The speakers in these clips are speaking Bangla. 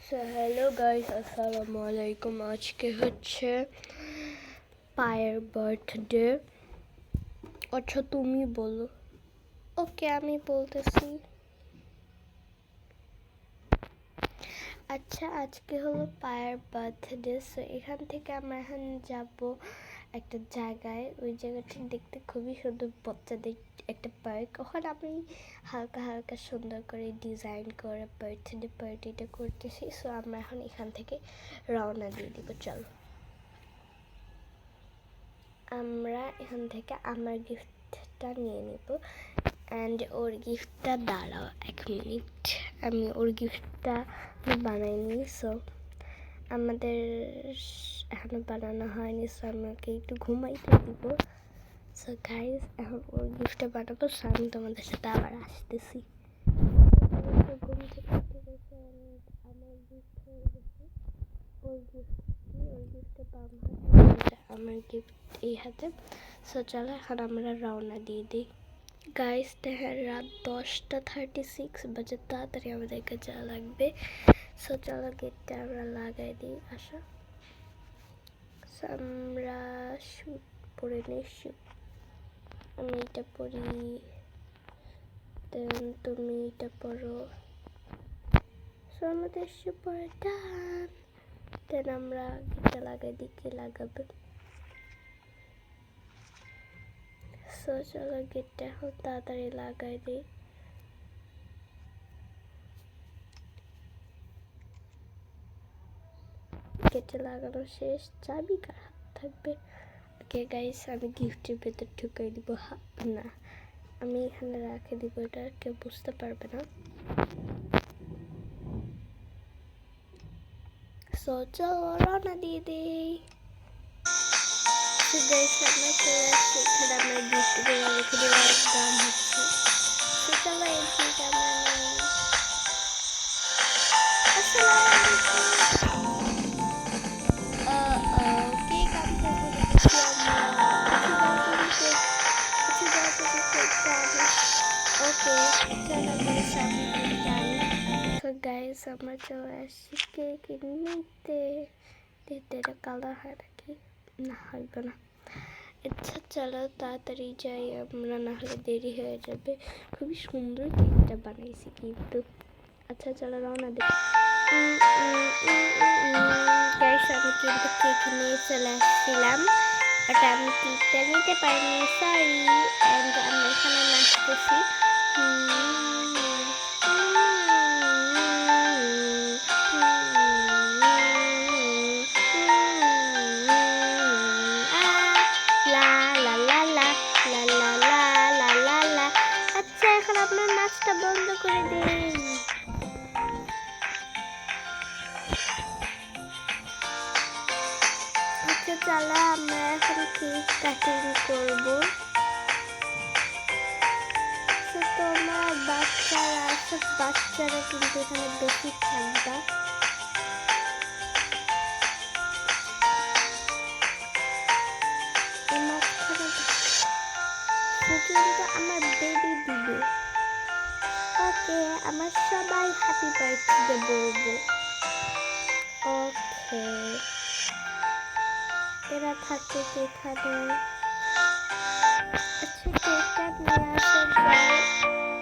সো হ্যালো গাইস, আসসালামু আলাইকুম। আজকে হচ্ছে পায়ের বার্থডে। আচ্ছা তুমি বলো। ওকে, আমি বলতেছি। আচ্ছা, আজকে হলো পায়ের বার্থডে। সো এখান থেকে আমরা এখন যাব একটা জায়গায়। ওই জায়গাটা দেখতে খুবই সুন্দর, বাচ্চাদের একটা পার্ক। ওখানে আমি হালকা হালকা সুন্দর করে ডিজাইন করে বার্থডে পার্টিটা করতেছি। সো আমরা এখন এখান থেকে রওনা দিয়ে দিব। চলো, আমরা এখান থেকে আমার গিফটটা নিয়ে নিব। অ্যান্ড ওর গিফটটা দাঁড়াও 1 মিনিট, আমি ওর গিফটটা বানাইনি। সো আমাদের এখনো বানানো হয়নি। সো আমি ওকে একটু ঘুমাইতে দিব। সো গাইজ, এখন ওর গিফটটা বানাবো। সো আমি তোমাদের সাথে আবার আসতেছি। ঘুম থেকে উঠে গেছে, আমার গিফট হয়ে গেছে। ওর গিফটটা বাম হাতে, আমার গিফট এই হাতে। সো চলো এখন আমরা রওনা দিয়ে দিই। গাইস, দেখেন রাত 10:36 বাজে। তাড়াতাড়ি আমাদেরকে যাওয়া লাগবে। সো চলো গেটটা আমরা লাগাই দিই। আসো, আমরা শুট পরে নিই। শুট আমি এটা পরি, দেন তুমি এটা পরো। সো আমাদের শুট পরে ডান। দেন আমরা গেটটা লাগাই দিই। কে লাগাবে? সো চলো গেটটা এখন তাড়াতাড়ি লাগাই দিই। গেটে লাগানো শেষ। চাবি কার হাত থাকবে? ওকে গাইস, আমি গিফটের ভেতর ঢুকাই দিব। না, আমি এখানে রাখে দিব, এটা কেউ বুঝতে পারবে না। সো চলো রওনা দিয়ে দিই। গাইস, আমরা চলে আসছি এখানে। আমরা গিফটগুলো রেখে দেওয়ার দাম হচ্ছে। সো চলো এই গিফট আমরা নিই। আসসালামু আলাইকুম। কেক আনতে বলে গেছি আমরা। কিছু যাতে কেকটা আনি। ওকে, চলো গাইস, আমি কেকটা আনি। তো গাইস, আমরা চলে আসছি কেক নিতে। এটা কালার হয় নাকি? না, হইব না। আচ্ছা চলো তাড়াতাড়ি যাই আমরা, না হলে দেরি হয়ে যাবে। খুবই সুন্দর কেকটা বানাইছি কিন্তু। আচ্ছা চলো রওনা দিই। গাইস, আমি কিন্তু কেক নিয়ে চলে আসছিলাম। ওটা আমি কেকটা নিতে পারিনি, সরি। অ্যান্ড আমরা এখানে নাচতেছি। আচ্ছা, এখন আপনার নাচটা বন্ধ করে দিন। আচ্ছা চলো, আমরা এখন কেক কাটিং করবো। তোমার বাচ্চারা, সব বাচ্চারা কিন্তু এখানে বেশি থাকবা। কিন্তু আমার বেবি দিবে। ওকে, আমার সবাই হ্যাপি বার্থডে বলবো। ওকে, এরা থাকে এখানে। আচ্ছা, কেকটা নিয়ে আসো গাই।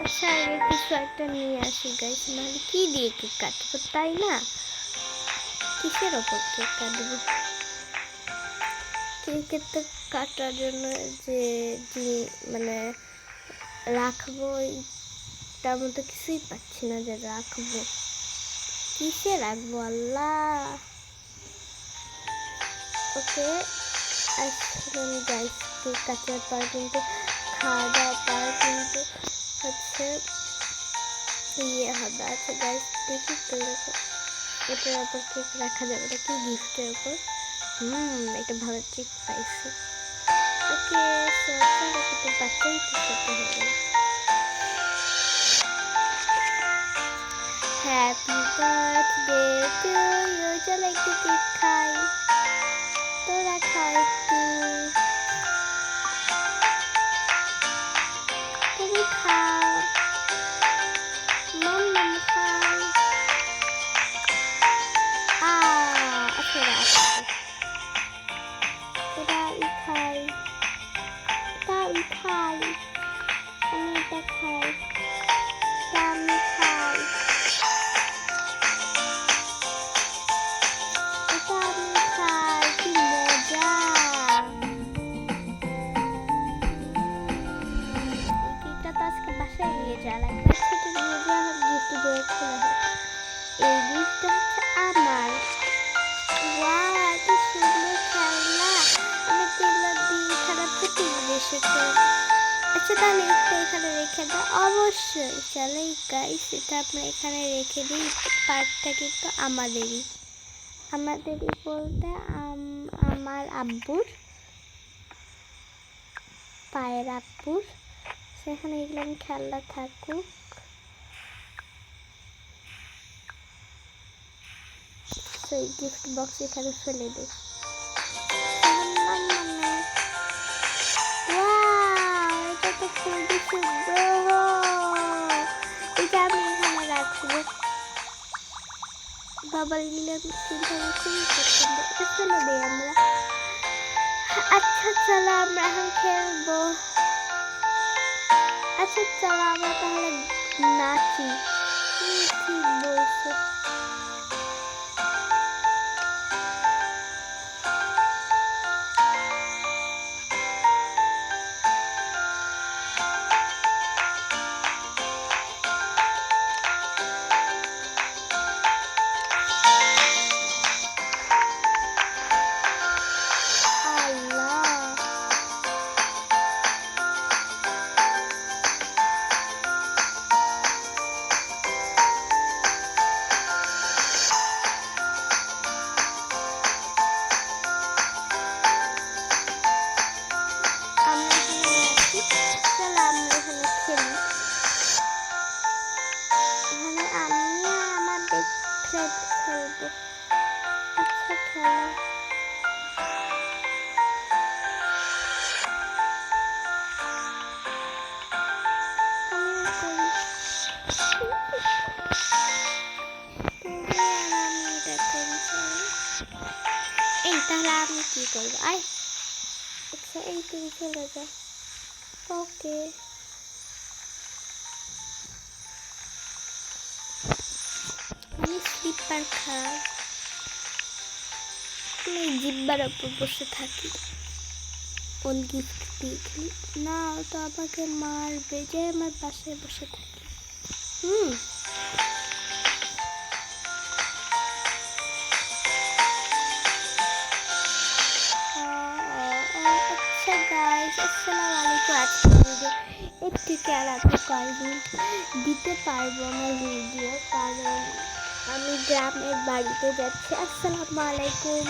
আচ্ছা, আগে কিছু একটা নিয়ে আসি গাইস, নাহলে কি দিয়ে কেক কাটবো, তাই না? কিসের ওপর কেক কাটবো? কেকের তো কাটার জন্য যে মানে রাখবো, তার মতো কিছুই পাচ্ছি না যে রাখবো। কিসে রাখবো আল্লাহ? ওকে, আসলে গাইস, কেক কাটার পর কিন্তু খাওয়া দাওয়ার পর কিন্তু হচ্ছে ইয়ে হবে। আচ্ছা গাইস, দেখি তো এটার ওপর কেক রাখা যাবে নাকি? গিফটের ওপর একটা ভালো ট্রিক পাইছি। ওকে, চলো কিন্তু বাচ্চাই তো করতে হবে। Happy birthday to you. চলো একটু কেক খাই। তোরা খা একটু, তুমি খাও, মাম্মাম খাও। অবশ্যই চলো গাইস, এটা আমরা এখানে রেখে দিই। পার্কটা কিন্তু আমাদেরই বলতে আমার আব্বুর, পায়ের আব্বুর। সেখানে এগুলো খেলনা থাকুক। সেই গিফট বক্স এখানে ফেলে দিই। এটা তো খুবই সুন্দর, এটা আমি এখানে রাখবো। বাবার গিলাম কিন্তু আমার খুবই পছন্দ, এটা ফেলে দিই আমরা। আচ্ছা চলো আমরা এখন খেলবো। আচ্ছা চলো আমরা তাহলে নাচি। ঠিক বলছো। তাহলে আমি কি করবো? আচ্ছা এই তুমি চলে যাও। ওকে আমি স্লিপার খাই, আমি জিব্বার উপর বসে থাকি। ওর গিফট দিয়ে খেলি না, তো আমাকে মারবে যে আমার পাশে বসে থাকি। আচ্ছা গাইস, আসসালামু আলাইকুম। আজকের ভিডিও একটু আর আমি কয়েকদিন দিতে পারবো আমার ভিডিও, কারণ আমি গ্রামের বাড়িতে যাচ্ছি। আসসালামু আলাইকুম।